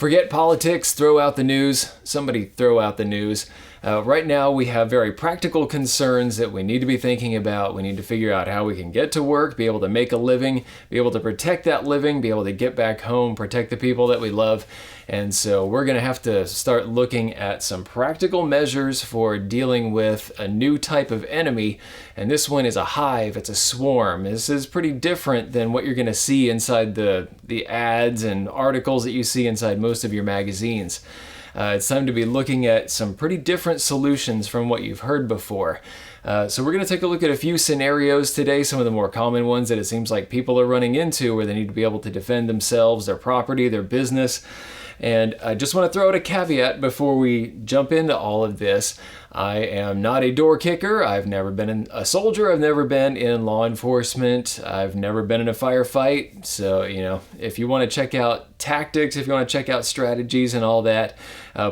Forget politics, throw out the news. Somebody throw out the news. Right now, we have very practical concerns that we need to be thinking about. We need to figure out how we can get to work, be able to make a living, be able to protect that living, be able to get back home, protect the people that we love. And so we're going to have to start looking at some practical measures for dealing with a new type of enemy. And this one is a hive, it's a swarm. This is pretty different than what you're going to see inside the ads and articles that you see inside most of your magazines. It's time to be looking at some pretty different solutions from what you've heard before. So we're going to take a look at a few scenarios today, some of the more common ones that it seems like people are running into where they need to be able to defend themselves, their property, their business. And I just want to throw out a caveat before we jump into all of this. I am not a door kicker. I've never been a soldier. I've never been in law enforcement. I've never been in a firefight. So, if you want to check out tactics, if you want to check out strategies and all that,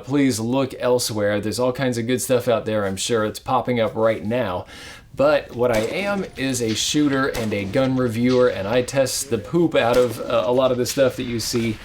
please look elsewhere. There's all kinds of good stuff out there. I'm sure it's popping up right now. But what I am is a shooter and a gun reviewer, and I test the poop out of a lot of the stuff that you see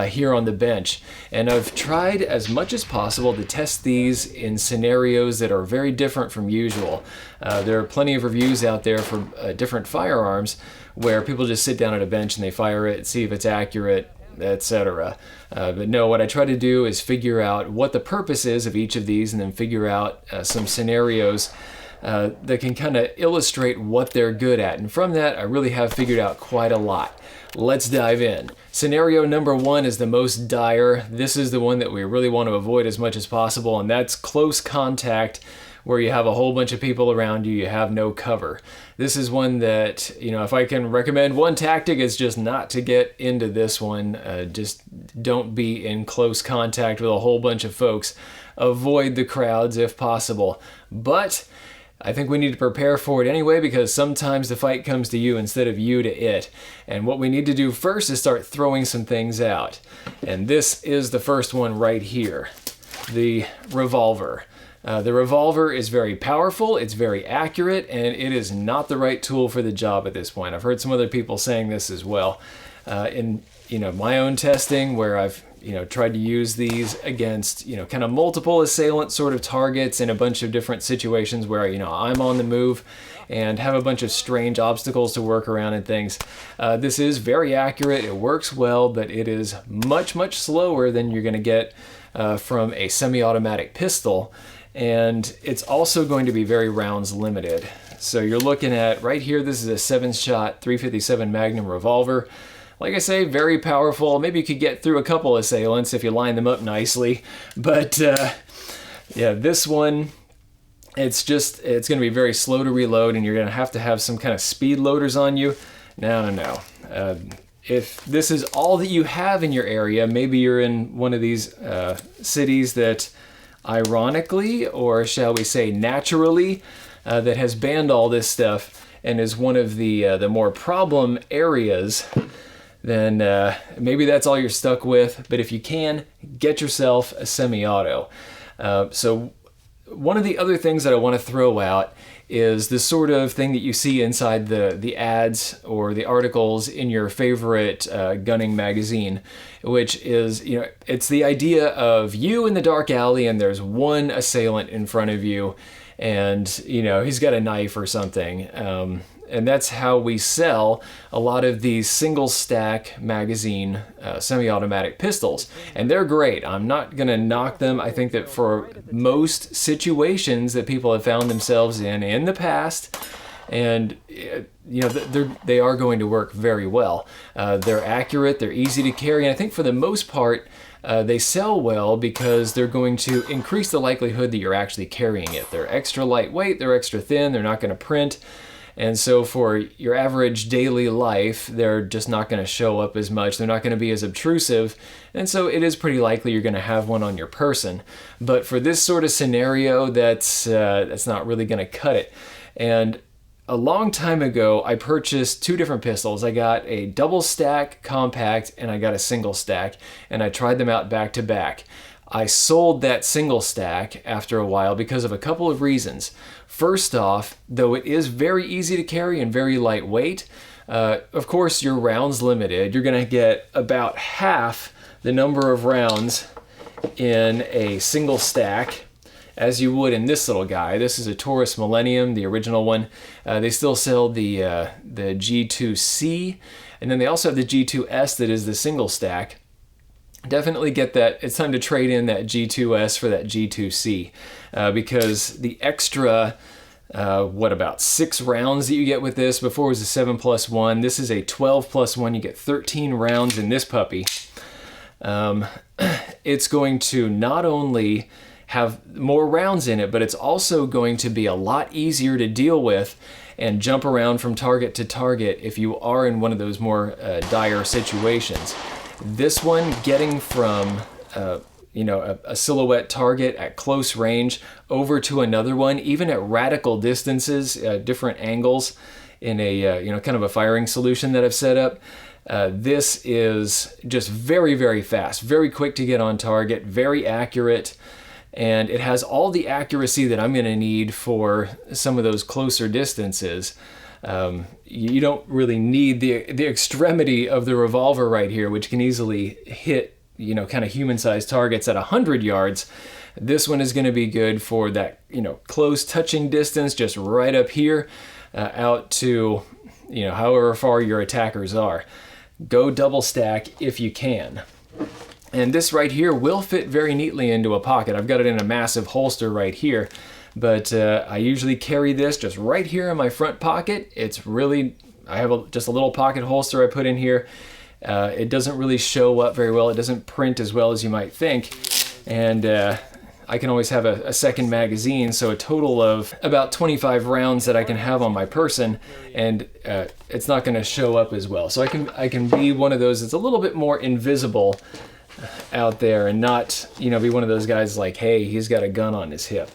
here on the bench. And I've tried as much as possible to test these in scenarios that are very different from usual. There are plenty of reviews out there for different firearms where people just sit down at a bench and they fire it, see if it's accurate, etc. But no, what I try to do is figure out what the purpose is of each of these and then figure out some scenarios that can kind of illustrate what they're good at. And from that, I really have figured out quite a lot. Let's dive in. Scenario number one is the most dire. This is the one that we really want to avoid as much as possible, and that's close contact where you have a whole bunch of people around you, you have no cover. This is one that, if I can recommend one tactic, it's just not to get into this one. Just don't be in close contact with a whole bunch of folks. Avoid the crowds if possible. But I think we need to prepare for it anyway, because sometimes the fight comes to you instead of you to it. And what we need to do first is start throwing some things out. And this is the first one right here, the revolver. The revolver is very powerful, it's very accurate, and it is not the right tool for the job at this point. I've heard some other people saying this as well. In my own testing, where I've tried to use these against, kind of multiple assailant sort of targets in a bunch of different situations where, I'm on the move and have a bunch of strange obstacles to work around and things. This is very accurate, it works well, but it is much, much slower than you're going to get from a semi-automatic pistol. And it's also going to be very rounds limited. So you're looking at, right here, this is a 7-shot 357 Magnum revolver. Like I say, very powerful. Maybe you could get through a couple assailants if you line them up nicely. But this one, it's going to be very slow to reload, and you're going to have some kind of speed loaders on you. No. If this is all that you have in your area, maybe you're in one of these cities that ironically, or shall we say naturally, that has banned all this stuff and is one of the more problem areas, then maybe that's all you're stuck with. But if you can, get yourself a semi-auto. So one of the other things that I want to throw out is the sort of thing that you see inside the ads or the articles in your favorite gunning magazine, which is, it's the idea of you in the dark alley and there's one assailant in front of you and, he's got a knife or something. And that's how we sell a lot of these single stack magazine semi-automatic pistols. And they're great. I'm not going to knock them. I think that for most situations that people have found themselves in the past, and they are going to work very well. They're accurate, they're easy to carry, and I think for the most part, they sell well because they're going to increase the likelihood that you're actually carrying it. They're extra lightweight, they're extra thin, they're not going to print. And so for your average daily life, they're just not going to show up as much. They're not going to be as obtrusive. And so it is pretty likely you're going to have one on your person. But for this sort of scenario, that's not really going to cut it. And a long time ago, I purchased two different pistols. I got a double stack compact and I got a single stack. And I tried them out back to back. I sold that single stack after a while because of a couple of reasons. First off, though it is very easy to carry and very lightweight, of course your rounds limited. You're going to get about half the number of rounds in a single stack as you would in this little guy. This is a Taurus Millennium, the original one. They still sell the G2C, and then they also have the G2S that is the single stack. Definitely get that. It's time to trade in that G2S for that G2C because the extra, about 6 rounds that you get with this. Before it was a 7+1. This is a 12+1. You get 13 rounds in this puppy. It's going to not only have more rounds in it, but it's also going to be a lot easier to deal with and jump around from target to target if you are in one of those more dire situations. This one, getting from a silhouette target at close range over to another one, even at radical distances, different angles in a kind of a firing solution that I've set up. This is just very, very fast, very quick to get on target, very accurate, and it has all the accuracy that I'm going to need for some of those closer distances. You don't really need the extremity of the revolver right here, which can easily hit, kind of human-sized targets at 100 yards. This one is going to be good for that, close touching distance, just right up here, out to, however far your attackers are. Go double stack if you can. And this right here will fit very neatly into a pocket. I've got it in a massive holster right here, but I usually carry this just right here in my front pocket. It's really, I have just a little pocket holster I put in here. It doesn't really show up very well. It doesn't print as well as you might think. And I can always have a second magazine, so a total of about 25 rounds that I can have on my person, and it's not going to show up as well. So I can be one of those that's a little bit more invisible out there and not, be one of those guys like, hey, he's got a gun on his hip.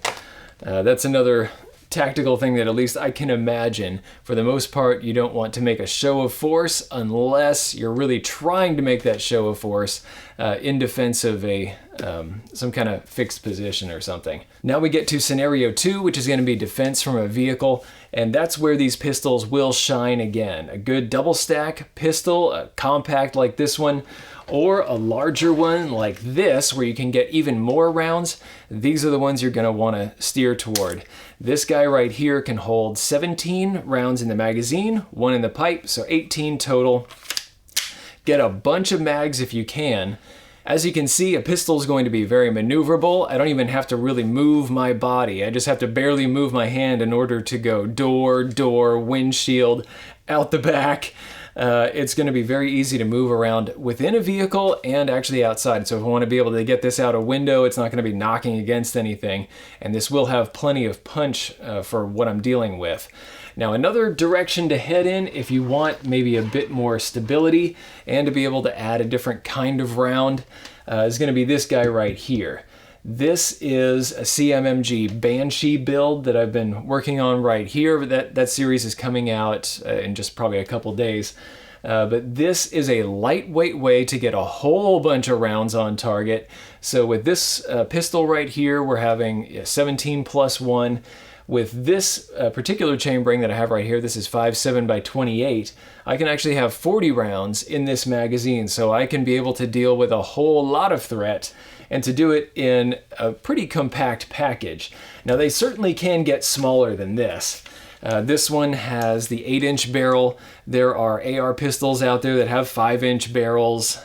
That's another tactical thing that at least I can imagine. For the most part, you don't want to make a show of force unless you're really trying to make that show of force in defense of some kind of fixed position or something. Now we get to scenario 2, which is going to be defense from a vehicle, and that's where these pistols will shine again. A good double stack pistol, a compact like this one, or a larger one like this where you can get even more rounds. These are the ones you're going to want to steer toward. This guy right here can hold 17 rounds in the magazine, 1 in the pipe, so 18 total. Get a bunch of mags if you can. As you can see, a pistol is going to be very maneuverable. I don't even have to really move my body. I just have to barely move my hand in order to go door, windshield, out the back. It's going to be very easy to move around within a vehicle and actually outside. So if I want to be able to get this out a window, it's not going to be knocking against anything. And this will have plenty of punch for what I'm dealing with. Now, another direction to head in if you want maybe a bit more stability and to be able to add a different kind of round is going to be this guy right here. This is a CMMG Banshee build that I've been working on right here. That series is coming out in just probably a couple days. But this is a lightweight way to get a whole bunch of rounds on target. So with this pistol right here, we're having 17+1. With this particular chambering that I have right here, this is 5.7 by 28, I can actually have 40 rounds in this magazine, so I can be able to deal with a whole lot of threat and to do it in a pretty compact package. Now, they certainly can get smaller than this. This one has the 8-inch barrel. There are AR pistols out there that have 5-inch barrels,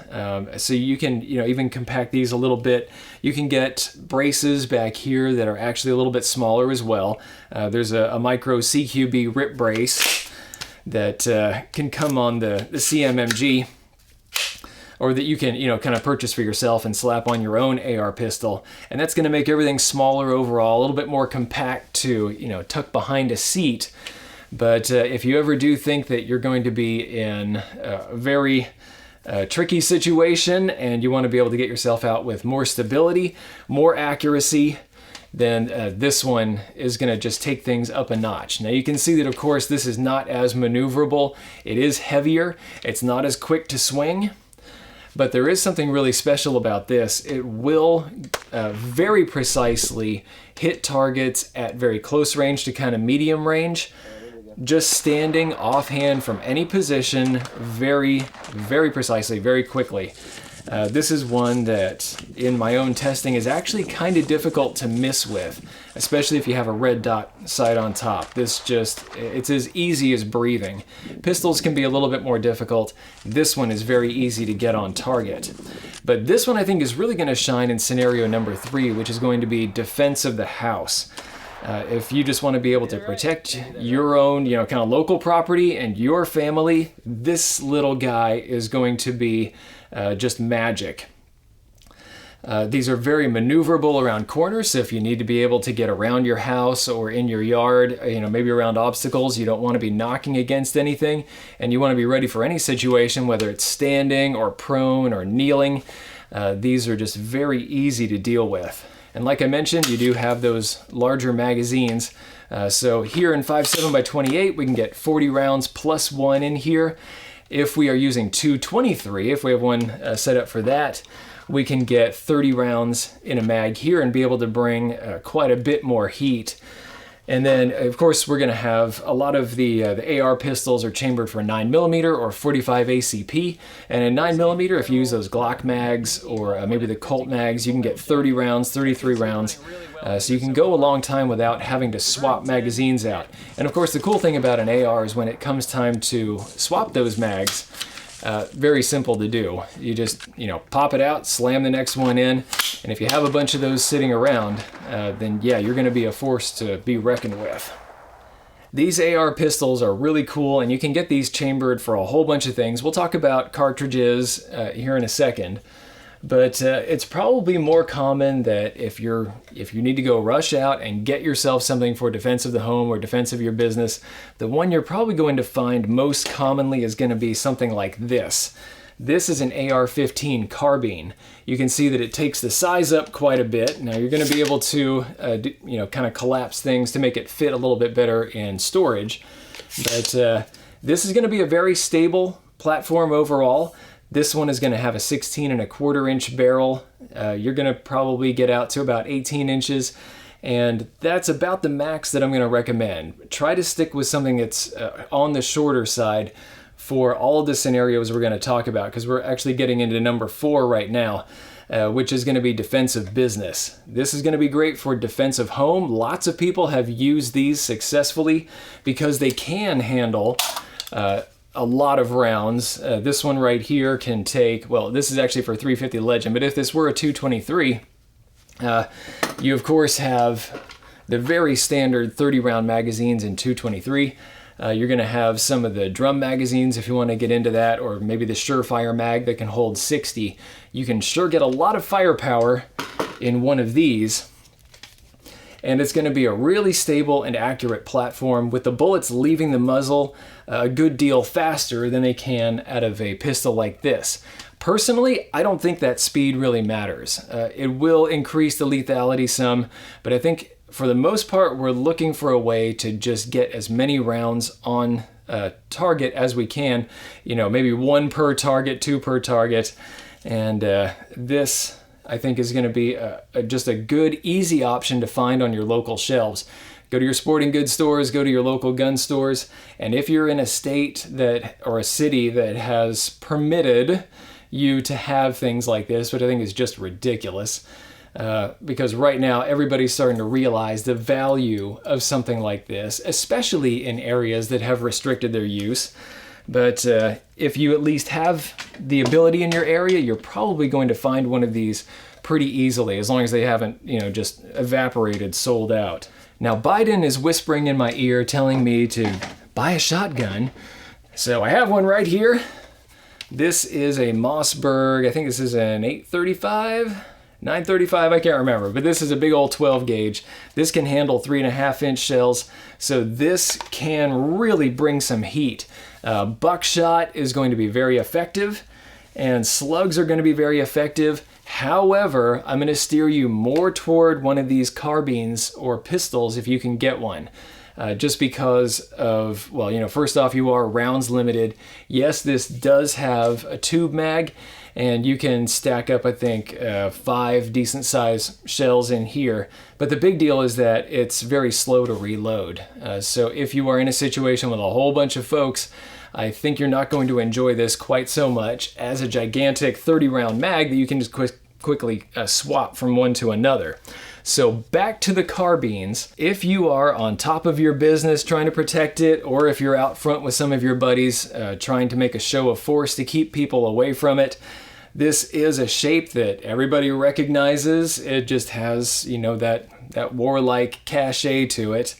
so you can even compact these a little bit. You can get braces back here that are actually a little bit smaller as well. There's a micro CQB rip brace that can come on the CMMG, or that you can, kind of purchase for yourself and slap on your own AR pistol. And that's going to make everything smaller overall, a little bit more compact to, tuck behind a seat. But if you ever do think that you're going to be in a very tricky situation and you want to be able to get yourself out with more stability, more accuracy, then this one is going to just take things up a notch. Now you can see that, of course, this is not as maneuverable. It is heavier. It's not as quick to swing. But there is something really special about this. It will very precisely hit targets at very close range to kind of medium range, just standing offhand from any position very, very precisely, very quickly. This is one that in my own testing is actually kind of difficult to miss with, especially if you have a red dot sight on top. It's as easy as breathing. Pistols can be a little bit more difficult. This one is very easy to get on target. But this one I think is really going to shine in scenario number 3, which is going to be defense of the house. If you just want to be able to protect your own, kind of local property and your family, this little guy is going to be just magic. These are very maneuverable around corners, so if you need to be able to get around your house or in your yard, maybe around obstacles, you don't want to be knocking against anything, and you want to be ready for any situation, whether it's standing or prone or kneeling. These are just very easy to deal with. And like I mentioned, you do have those larger magazines. So here in 5.7x28, we can get 40 rounds plus 1 in here. If we are using 223, if we have one set up for that, we can get 30 rounds in a mag here and be able to bring quite a bit more heat. And then, of course, we're going to have a lot of the AR pistols are chambered for 9mm or 45 ACP. And in 9mm, if you use those Glock mags or maybe the Colt mags, you can get 30 rounds, 33 rounds. So you can go a long time without having to swap magazines out. And of course, the cool thing about an AR is when it comes time to swap those mags, very simple to do. You just, pop it out, slam the next one in, and if you have a bunch of those sitting around, then yeah, you're going to be a force to be reckoned with. These AR pistols are really cool, and you can get these chambered for a whole bunch of things. We'll talk about cartridges here in a second. But it's probably more common that if you need to go rush out and get yourself something for defense of the home or defense of your business, the one you're probably going to find most commonly is going to be something like this. This is an AR-15 carbine. You can see that it takes the size up quite a bit. Now you're going to be able to kind of collapse things to make it fit a little bit better in storage. But this is going to be a very stable platform overall. This one is going to have a 16.25 inch barrel. You're going to probably get out to about 18 inches, and that's about the max that I'm going to recommend. Try to stick with something that's on the shorter side for all of the scenarios we're going to talk about, because we're actually getting into number 4 right now, which is going to be defensive business. This is going to be great for defensive home. Lots of people have used these successfully because they can handle a lot of rounds. This one right here can take, well, this is actually for 350 Legend, but if this were a 223, you of course have the very standard 30 round magazines in 223. You're going to have some of the drum magazines if you want to get into that, or maybe the Surefire mag that can hold 60. You can sure get a lot of firepower in one of these. And it's going to be a really stable and accurate platform with the bullets leaving the muzzle a good deal faster than they can out of a pistol like this. Personally, I don't think that speed really matters. It will increase the lethality some, but I think for the most part, we're looking for a way to just get as many rounds on target as we can. Maybe 1 per target, 2 per target, and this I think is going to be just a good, easy option to find on your local shelves. Go to your sporting goods stores, go to your local gun stores, and if you're in a state or a city that has permitted you to have things like this, which I think is just ridiculous, because right now everybody's starting to realize the value of something like this, especially in areas that have restricted their use. But if you at least have the ability in your area, you're probably going to find one of these pretty easily, as long as they haven't, just evaporated, sold out. Now, Biden is whispering in my ear, telling me to buy a shotgun. So I have one right here. This is a Mossberg. I think this is an 835, 935, I can't remember, but this is a big old 12 gauge. This can handle 3.5-inch shells, so this can really bring some heat. Buckshot is going to be very effective, and slugs are going to be very effective. However, I'm going to steer you more toward one of these carbines or pistols if you can get one. Just because of, first off, you are rounds limited. Yes, this does have a tube mag, and you can stack up, I think, 5 decent size shells in here. But the big deal is that it's very slow to reload. So if you are in a situation with a whole bunch of folks, I think you're not going to enjoy this quite so much as a gigantic 30-round mag that you can just quickly swap from one to another. So back to the carbines. If you are on top of your business trying to protect it, or if you're out front with some of your buddies trying to make a show of force to keep people away from it, this is a shape that everybody recognizes. It just has, you know, that warlike cachet to it.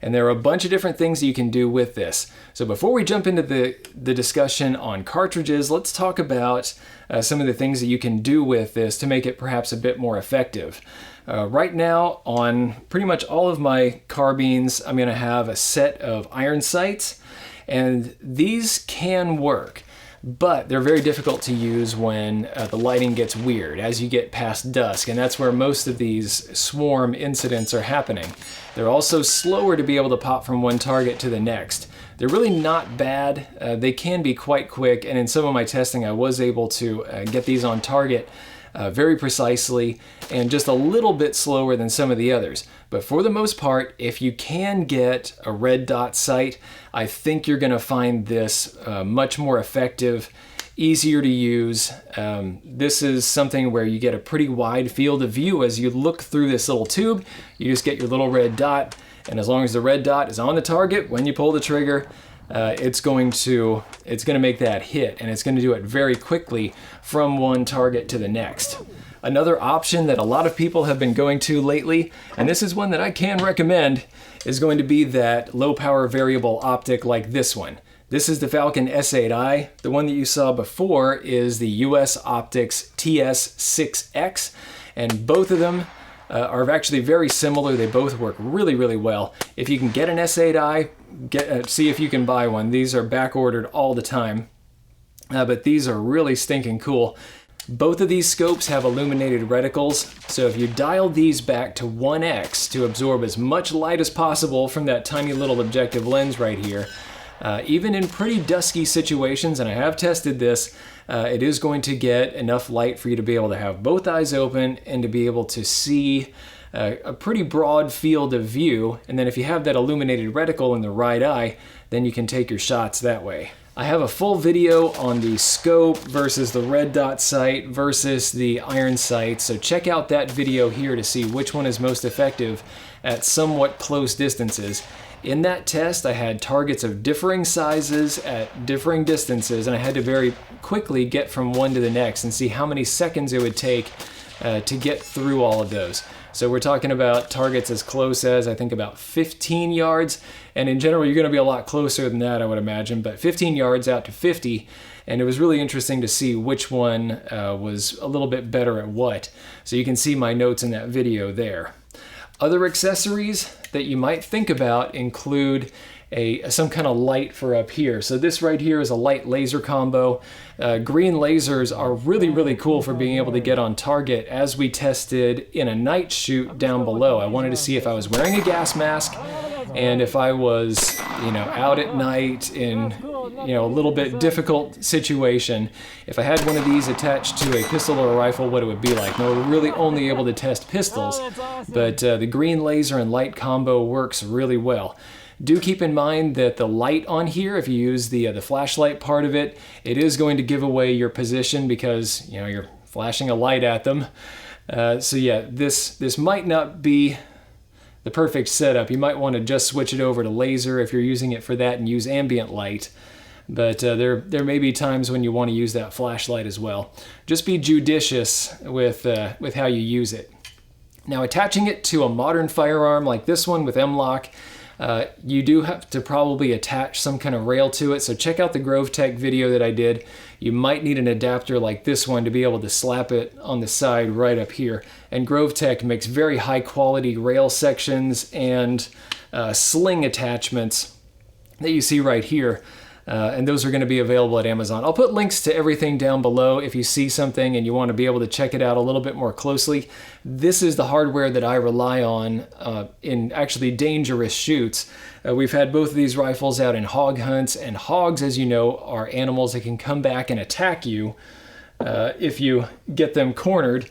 And there are a bunch of different things you can do with this. So before we jump into the discussion on cartridges, let's talk about some of the things that you can do with this to make it perhaps a bit more effective. Right now, on pretty much all of my carbines, I'm going to have a set of iron sights, and these can work, but they're very difficult to use when the lighting gets weird as you get past dusk, and that's where most of these swarm incidents are happening. They're also slower to be able to pop from one target to the next. They're really not bad. They can be quite quick, and in some of my testing I was able to get these on target very precisely and just a little bit slower than some of the others. But for the most part, if you can get a red dot sight, I think you're going to find this much more effective, easier to use. This is something where you get a pretty wide field of view as you look through this little tube. You just get your little red dot, and as long as the red dot is on the target when you pull the trigger, it's going to make that hit, and it's going to do it very quickly from one target to the next. Another option that a lot of people have been going to lately, and this is one that I can recommend, is going to be that low power variable optic like this one. This is the Falcon S8i. The one that you saw before is the US Optics TS6X, and both of them are actually very similar. They both work really, really well. If you can get an S8i, see if you can buy one. These are back ordered all the time, but these are really stinking cool. Both of these scopes have illuminated reticles, so if you dial these back to 1x to absorb as much light as possible from that tiny little objective lens right here, even in pretty dusky situations, and I have tested this, it is going to get enough light for you to be able to have both eyes open and to be able to see a pretty broad field of view. And then if you have that illuminated reticle in the right eye, then you can take your shots that way. I have a full video on the scope versus the red dot sight versus the iron sight, so check out that video here to see which one is most effective at somewhat close distances. In that test, I had targets of differing sizes at differing distances, and I had to very quickly get from one to the next and see how many seconds it would take to get through all of those. So we're talking about targets as close as, I think, about 15 yards, and in general you're going to be a lot closer than that, I would imagine, but 15 yards out to 50, and it was really interesting to see which one was a little bit better at what. So you can see my notes in that video there. Other accessories that you might think about include some kind of light for up here. So this right here is a light laser combo. Green lasers are really, really cool for being able to get on target, as we tested in a night shoot down below. I wanted to see if I was wearing a gas mask and if I was, out at night in, a little bit difficult situation, if I had one of these attached to a pistol or a rifle, what it would be like. Now, we're really only able to test pistols, but the green laser and light combo works really well. Do keep in mind that the light on here, if you use the flashlight part of it, it is going to give away your position because you're flashing a light at them. So yeah, this might not be the perfect setup. You might want to just switch it over to laser if you're using it for that and use ambient light. But there may be times when you want to use that flashlight as well. Just be judicious with how you use it. Now, attaching it to a modern firearm like this one with M-LOK, you do have to probably attach some kind of rail to it, so check out the GroveTech video that I did. You might need an adapter like this one to be able to slap it on the side right up here. And GroveTech makes very high quality rail sections and sling attachments that you see right here. And those are going to be available at Amazon. I'll put links to everything down below if you see something and you want to be able to check it out a little bit more closely. This is the hardware that I rely on in actually dangerous shoots. We've had both of these rifles out in hog hunts, and hogs, as you know, are animals that can come back and attack you if you get them cornered.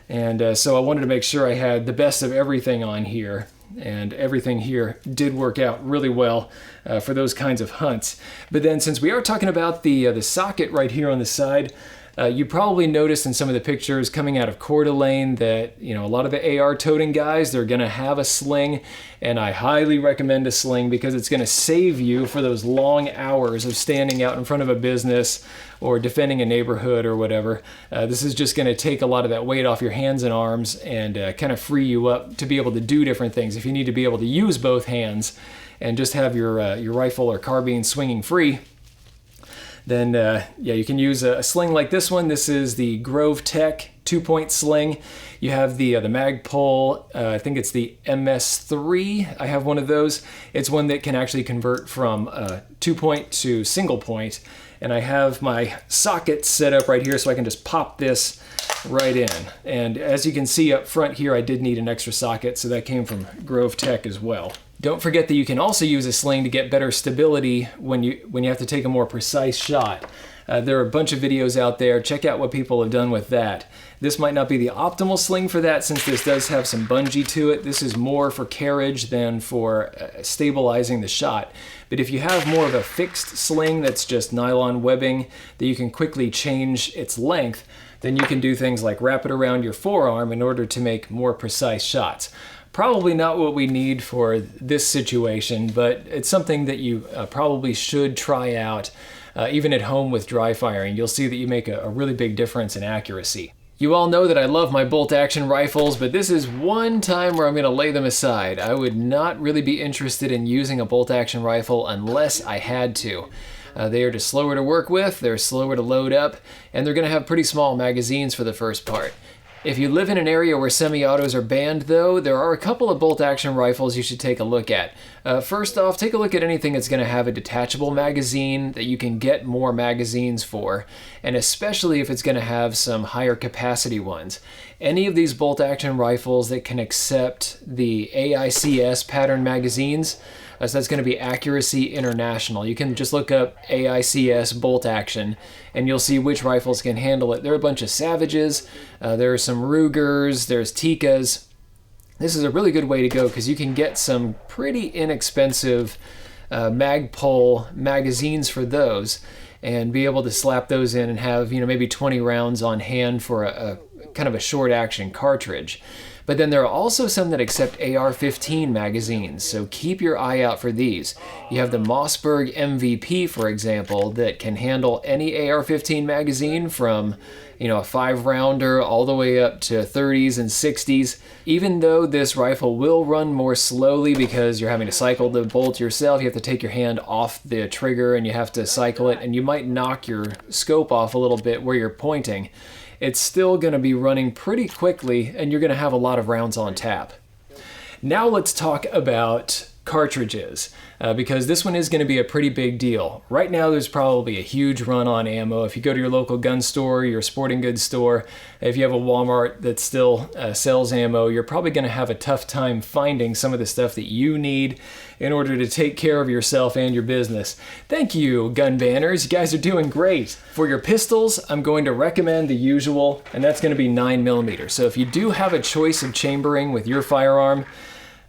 And so I wanted to make sure I had the best of everything on here. and everything here did work out really well for those kinds of hunts. But then since we are talking about the socket right here on the side, you probably noticed in some of the pictures coming out of Coeur d'Alene that, a lot of the AR toting guys, they're going to have a sling, and I highly recommend a sling because it's going to save you for those long hours of standing out in front of a business or defending a neighborhood or whatever. This is just going to take a lot of that weight off your hands and arms and kind of free you up to be able to do different things. If you need to be able to use both hands and just have your rifle or carbine swinging free, then you can use a sling like this one. This is the Grove Tech 2-point sling. You have the Magpul, I think it's the MS3. I have one of those. It's one that can actually convert from 2-point to single point. And I have my socket set up right here so I can just pop this right in. And as you can see up front here, I did need an extra socket, so that came from Grove Tech as well. Don't forget that you can also use a sling to get better stability when you have to take a more precise shot. There are a bunch of videos out there. Check out what people have done with that. This might not be the optimal sling for that since this does have some bungee to it. This is more for carriage than for stabilizing the shot. But if you have more of a fixed sling that's just nylon webbing that you can quickly change its length, then you can do things like wrap it around your forearm in order to make more precise shots. Probably not what we need for this situation, but it's something that you probably should try out even at home with dry firing. You'll see that you make a really big difference in accuracy. You all know that I love my bolt-action rifles, but this is one time where I'm going to lay them aside. I would not really be interested in using a bolt-action rifle unless I had to. They are just slower to work with, they're slower to load up, and they're going to have pretty small magazines for the first part. If you live in an area where semi-autos are banned, though, there are a couple of bolt-action rifles you should take a look at. First off, take a look at anything that's going to have a detachable magazine that you can get more magazines for, and especially if it's going to have some higher capacity ones. Any of these bolt-action rifles that can accept the AICS pattern magazines, so that's going to be Accuracy International. You can just look up AICS bolt action and you'll see which rifles can handle it. There are a bunch of Savages, there are some Rugers, there's Tikkas. This is a really good way to go because you can get some pretty inexpensive Magpul magazines for those and be able to slap those in and have maybe 20 rounds on hand for a kind of a short action cartridge. But then there are also some that accept AR-15 magazines, so keep your eye out for these. You have the Mossberg MVP, for example, that can handle any AR-15 magazine from, a 5-rounder all the way up to 30s and 60s. Even though this rifle will run more slowly because you're having to cycle the bolt yourself, you have to take your hand off the trigger and you have to cycle it, and you might knock your scope off a little bit where you're pointing. It's still going to be running pretty quickly and you're going to have a lot of rounds on tap. Now let's talk about cartridges because this one is going to be a pretty big deal. Right now there's probably a huge run on ammo. If you go to your local gun store, your sporting goods store, if you have a Walmart that still sells ammo, you're probably going to have a tough time finding some of the stuff that you need in order to take care of yourself and your business. Thank you, gun banners. You guys are doing great. For your pistols, I'm going to recommend the usual, and that's going to be 9mm. So if you do have a choice of chambering with your firearm,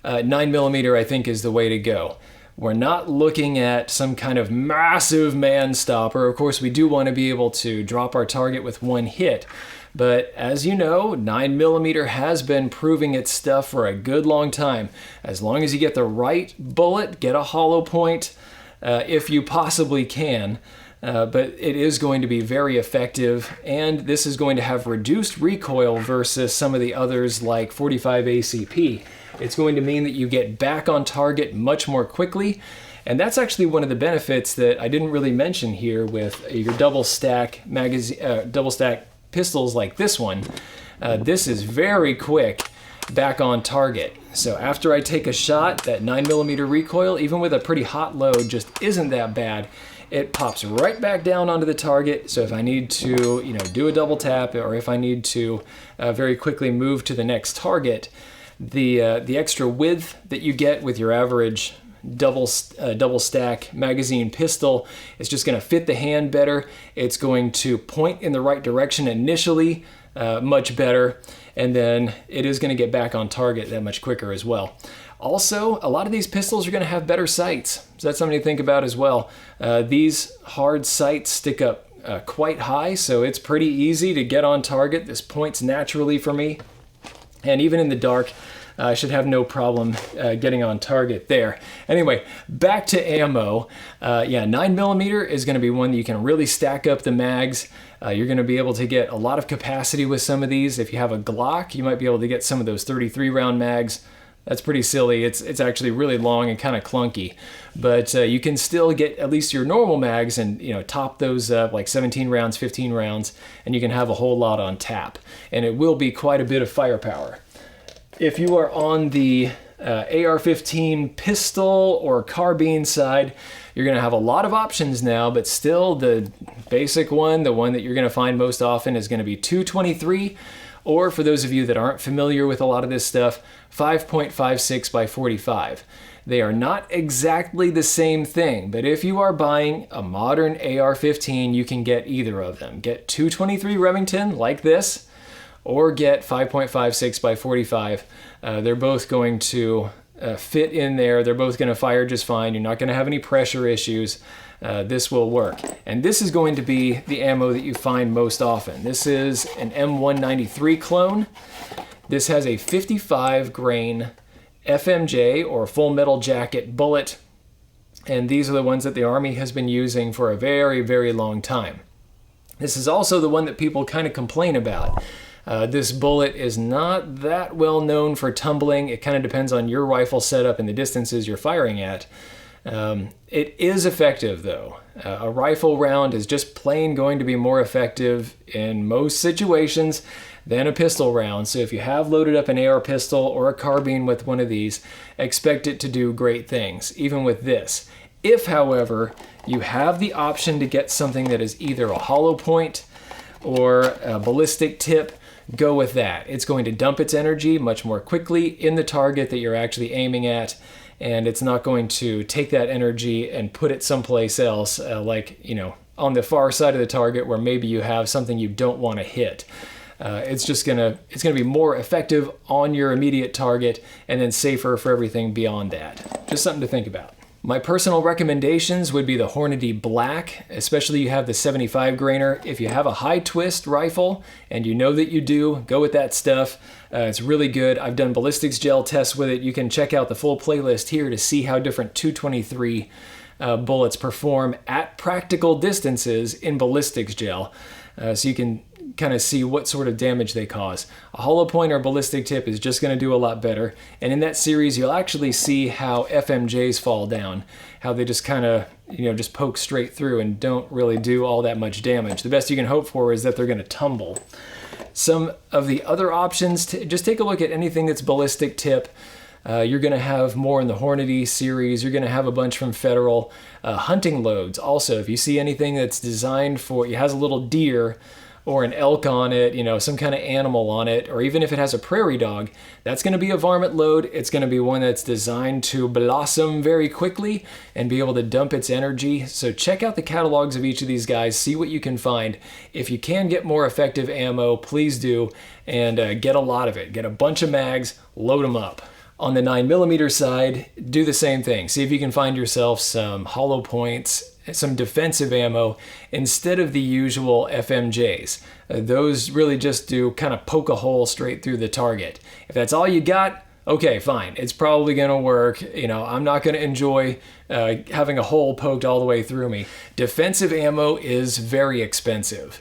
9mm I think is the way to go. We're not looking at some kind of massive man stopper. Of course, we do want to be able to drop our target with one hit. But as you know, 9mm has been proving its stuff for a good long time. As long as you get the right bullet, get a hollow point if you possibly can. But it is going to be very effective, and this is going to have reduced recoil versus some of the others like 45 ACP. It's going to mean that you get back on target much more quickly, and that's actually one of the benefits that I didn't really mention here with your double stack pistols like this one. This is very quick back on target. So after I take a shot, that 9mm recoil, even with a pretty hot load, just isn't that bad. It pops right back down onto the target. So if I need to, do a double tap, or if I need to very quickly move to the next target, the extra width that you get with your average double stack magazine pistol is just going to fit the hand better. It's going to point in the right direction initially much better, and then it is going to get back on target that much quicker as well. Also, a lot of these pistols are going to have better sights, so that's something to think about as well. These hard sights stick up quite high, so it's pretty easy to get on target. This points naturally for me, and even in the dark, I should have no problem getting on target there. Anyway, back to ammo. 9mm is going to be one that you can really stack up the mags. You're going to be able to get a lot of capacity with some of these. If you have a Glock, you might be able to get some of those 33 round mags. That's pretty silly. It's actually really long and kind of clunky, but you can still get at least your normal mags and top those up like 17 rounds, 15 rounds, and you can have a whole lot on tap, and it will be quite a bit of firepower. If you are on the AR-15 pistol or carbine side, you're going to have a lot of options now, but still the basic one, the one that you're going to find most often, is going to be 223, or for those of you that aren't familiar with a lot of this stuff, 5.56 by 45. They are not exactly the same thing, but if you are buying a modern AR-15, you can get either of them. Get 223 Remington like this, or get 5.56 by 45. They're both going to fit in there. They're both going to fire just fine. You're not going to have any pressure issues. This will work. And this is going to be the ammo that you find most often. This is an M193 clone. This has a 55 grain FMJ, or full metal jacket bullet. And these are the ones that the Army has been using for a very, very long time. This is also the one that people kind of complain about. This bullet is not that well known for tumbling. It kind of depends on your rifle setup and the distances you're firing at. It is effective though. A rifle round is just plain going to be more effective in most situations than a pistol round. So if you have loaded up an AR pistol or a carbine with one of these, expect it to do great things, even with this. If, however, you have the option to get something that is either a hollow point or a ballistic tip, go with that. It's going to dump its energy much more quickly in the target that you're actually aiming at, and it's not going to take that energy and put it someplace else, on the far side of the target where maybe you have something you don't want to hit. It's gonna be more effective on your immediate target, and then safer for everything beyond that. Just something to think about. My personal recommendations would be the Hornady Black, especially you have the 75 grainer. If you have a high twist rifle, and you know that you do, go with that stuff. It's really good. I've done ballistics gel tests with it. You can check out the full playlist here to see how different 223 bullets perform at practical distances in ballistics gel. So you can kind of see what sort of damage they cause. A hollow point or ballistic tip is just going to do a lot better. And in that series, you'll actually see how FMJs fall down, how they just kind of, just poke straight through and don't really do all that much damage. The best you can hope for is that they're going to tumble. Some of the other options, just take a look at anything that's ballistic tip. You're going to have more in the Hornady series. You're going to have a bunch from Federal. Hunting loads also. If you see anything that's designed for, it has a little deer or an elk on it, some kind of animal on it, or even if it has a prairie dog, that's going to be a varmint load. It's going to be one that's designed to blossom very quickly and be able to dump its energy. So check out the catalogs of each of these guys, see what you can find. If you can get more effective ammo, please do, and get a lot of it. Get a bunch of mags, load them up. On the 9mm side, do the same thing. See if you can find yourself some hollow points, some defensive ammo instead of the usual FMJs. Those really just do kind of poke a hole straight through the target. If that's all you got, okay, fine. It's probably going to work. I'm not going to enjoy having a hole poked all the way through me. Defensive ammo is very expensive.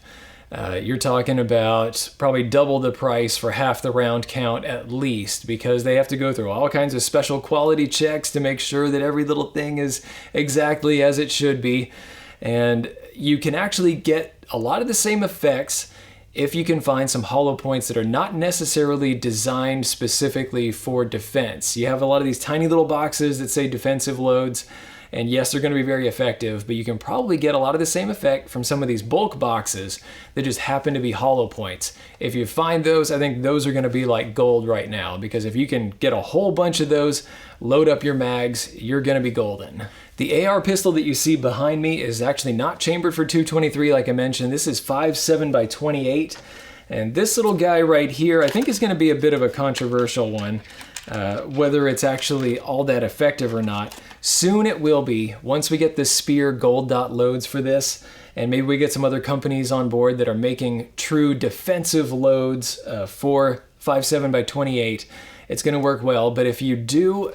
You're talking about probably double the price for half the round count at least, because they have to go through all kinds of special quality checks to make sure that every little thing is exactly as it should be. And you can actually get a lot of the same effects if you can find some hollow points that are not necessarily designed specifically for defense. You have a lot of these tiny little boxes that say defensive loads. And yes, they're going to be very effective, but you can probably get a lot of the same effect from some of these bulk boxes that just happen to be hollow points. If you find those, I think those are going to be like gold right now, because if you can get a whole bunch of those, load up your mags, you're going to be golden. The AR pistol that you see behind me is actually not chambered for 223 like I mentioned. This is 5.7 by 28. And this little guy right here, I think is going to be a bit of a controversial one, whether it's actually all that effective or not. Soon it will be, once we get the Speer gold dot loads for this, and maybe we get some other companies on board that are making true defensive loads for 5.7x28. It's going to work well, but if you do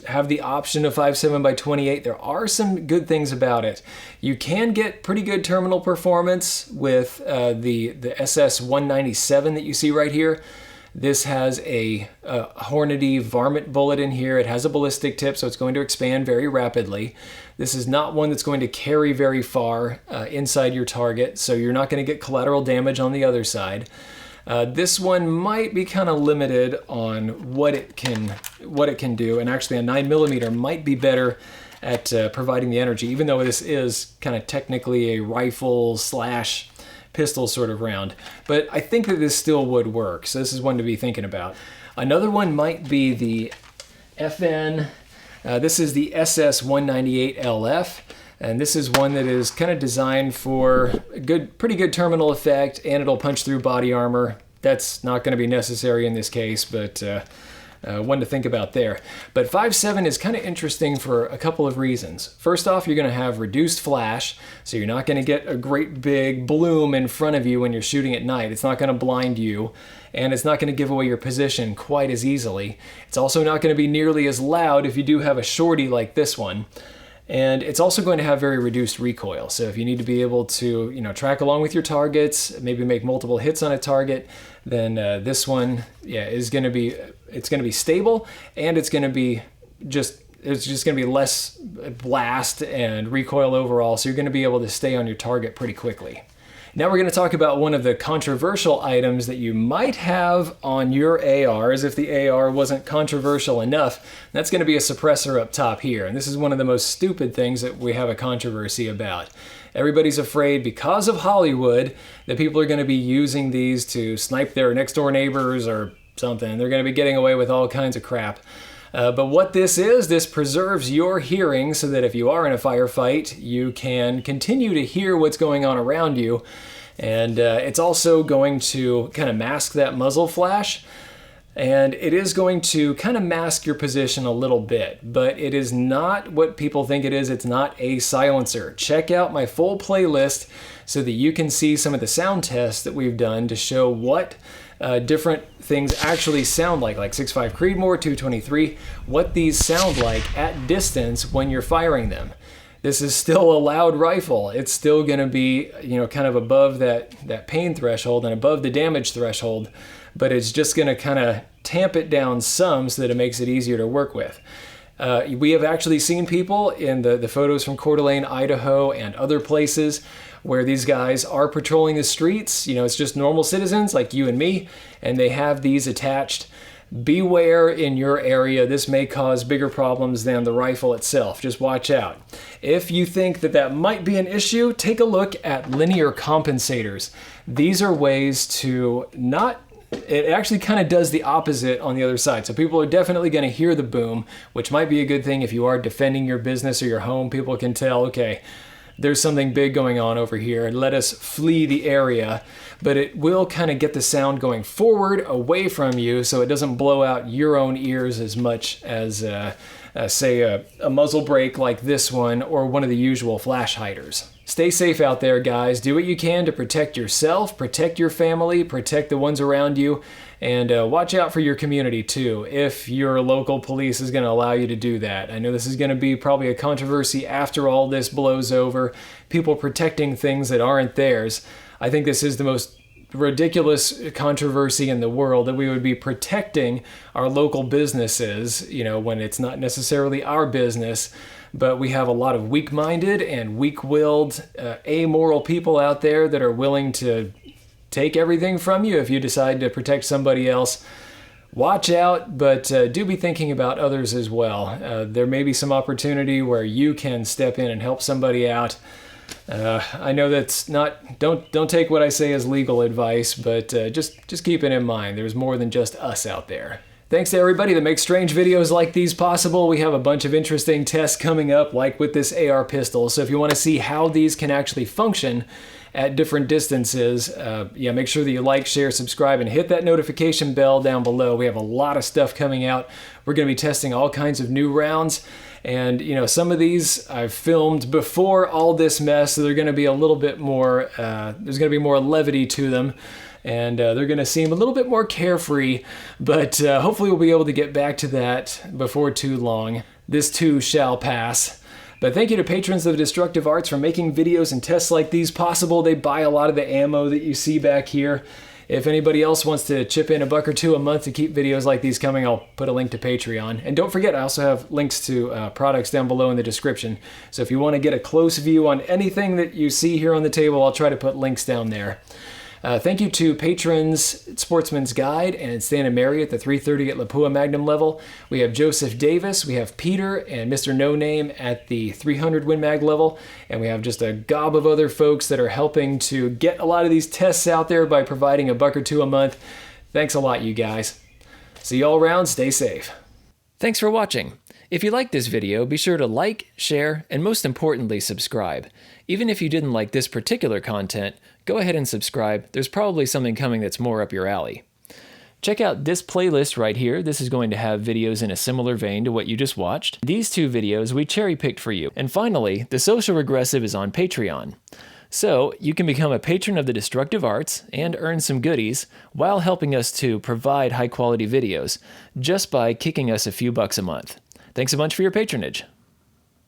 have the option of 5.7x28, there are some good things about it. You can get pretty good terminal performance with the SS197 that you see right here. This has a Hornady varmint bullet in here. It has a ballistic tip, so it's going to expand very rapidly. This is not one that's going to carry very far inside your target, so you're not going to get collateral damage on the other side. This one might be kind of limited on what it can do, and actually a 9mm might be better at providing the energy, even though this is kind of technically a rifle slash pistol sort of round. But I think that this still would work, so this is one to be thinking about. Another one might be the FN. This is the SS198LF. And this is one that is kind of designed for a pretty good terminal effect, and it'll punch through body armor. That's not going to be necessary in this case, but one to think about there. But 5.7 is kind of interesting for a couple of reasons. First off, you're going to have reduced flash, so you're not going to get a great big bloom in front of you when you're shooting at night. It's not going to blind you, and it's not going to give away your position quite as easily. It's also not going to be nearly as loud if you do have a shorty like this one. And it's also going to have very reduced recoil. So if you need to be able to, track along with your targets, maybe make multiple hits on a target, then this one, is going to be stable, and it's going to be just going to be less blast and recoil overall. So you're going to be able to stay on your target pretty quickly. Now we're going to talk about one of the controversial items that you might have on your ARs if the AR wasn't controversial enough. That's going to be a suppressor up top here. And this is one of the most stupid things that we have a controversy about. Everybody's afraid because of Hollywood that people are going to be using these to snipe their next door neighbors or something. They're going to be getting away with all kinds of crap. But what this preserves your hearing so that if you are in a firefight, you can continue to hear what's going on around you. And it's also going to kind of mask that muzzle flash. And it is going to kind of mask your position a little bit, but it is not what people think it is. It's not a silencer. Check out my full playlist so that you can see some of the sound tests that we've done to show what different things actually sound like 6.5 Creedmoor, 223, what these sound like at distance when you're firing them. This is still a loud rifle. It's still going to be, kind of above that pain threshold and above the damage threshold, but it's just going to kind of tamp it down some so that it makes it easier to work with. We have actually seen people in the photos from Coeur d'Alene, Idaho, and other places where these guys are patrolling the streets. It's just normal citizens like you and me, and they have these attached. Beware in your area. This may cause bigger problems than the rifle itself. Just watch out. If you think that might be an issue, take a look at linear compensators. These are ways to not... It actually kind of does the opposite on the other side. So people are definitely going to hear the boom, which might be a good thing if you are defending your business or your home. People can tell, okay, there's something big going on over here, and let us flee the area. But it will kind of get the sound going forward away from you so it doesn't blow out your own ears as much as, say, a muzzle brake like this one or one of the usual flash hiders. Stay safe out there, guys. Do what you can to protect yourself, protect your family, protect the ones around you, and watch out for your community too, if your local police is going to allow you to do that. I know this is going to be probably a controversy after all this blows over, people protecting things that aren't theirs. I think this is the most ridiculous controversy in the world, that we would be protecting our local businesses, when it's not necessarily our business. But we have a lot of weak-minded and weak-willed, amoral people out there that are willing to take everything from you if you decide to protect somebody else. Watch out, but do be thinking about others as well. There may be some opportunity where you can step in and help somebody out. I know that's not, don't take what I say as legal advice, but just keep it in mind. There's more than just us out there. Thanks to everybody that makes strange videos like these possible. We have a bunch of interesting tests coming up, like with this AR pistol. So if you want to see how these can actually function at different distances, make sure that you like, share, subscribe, and hit that notification bell down below. We have a lot of stuff coming out. We're going to be testing all kinds of new rounds. And, some of these I've filmed before all this mess, so they're going to be a little bit more, there's going to be more levity to them. And they're going to seem a little bit more carefree, but hopefully we'll be able to get back to that before too long. This too shall pass. But thank you to patrons of Destructive Arts for making videos and tests like these possible. They buy a lot of the ammo that you see back here. If anybody else wants to chip in $1 or $2 a month to keep videos like these coming, I'll put a link to Patreon. And don't forget, I also have links to products down below in the description. So if you want to get a close view on anything that you see here on the table, I'll try to put links down there. Thank you to patrons Sportsman's Guide and Stan and Mary at the 330 at Lapua Magnum level. We have Joseph Davis, we have Peter and Mr. No Name at the 300 Win Mag level, and we have just a gob of other folks that are helping to get a lot of these tests out there by providing $1 or $2 a month. Thanks a lot, you guys. See you all around, stay safe. Thanks for watching. If you liked this video, be sure to like, share, and most importantly, subscribe. Even if you didn't like this particular content, go ahead and subscribe. There's probably something coming that's more up your alley. Check out this playlist right here. This is going to have videos in a similar vein to what you just watched. These 2 videos we cherry-picked for you. And finally, The Social Regressive is on Patreon. So you can become a patron of the Destructive Arts and earn some goodies while helping us to provide high-quality videos just by kicking us a few bucks a month. Thanks a bunch for your patronage.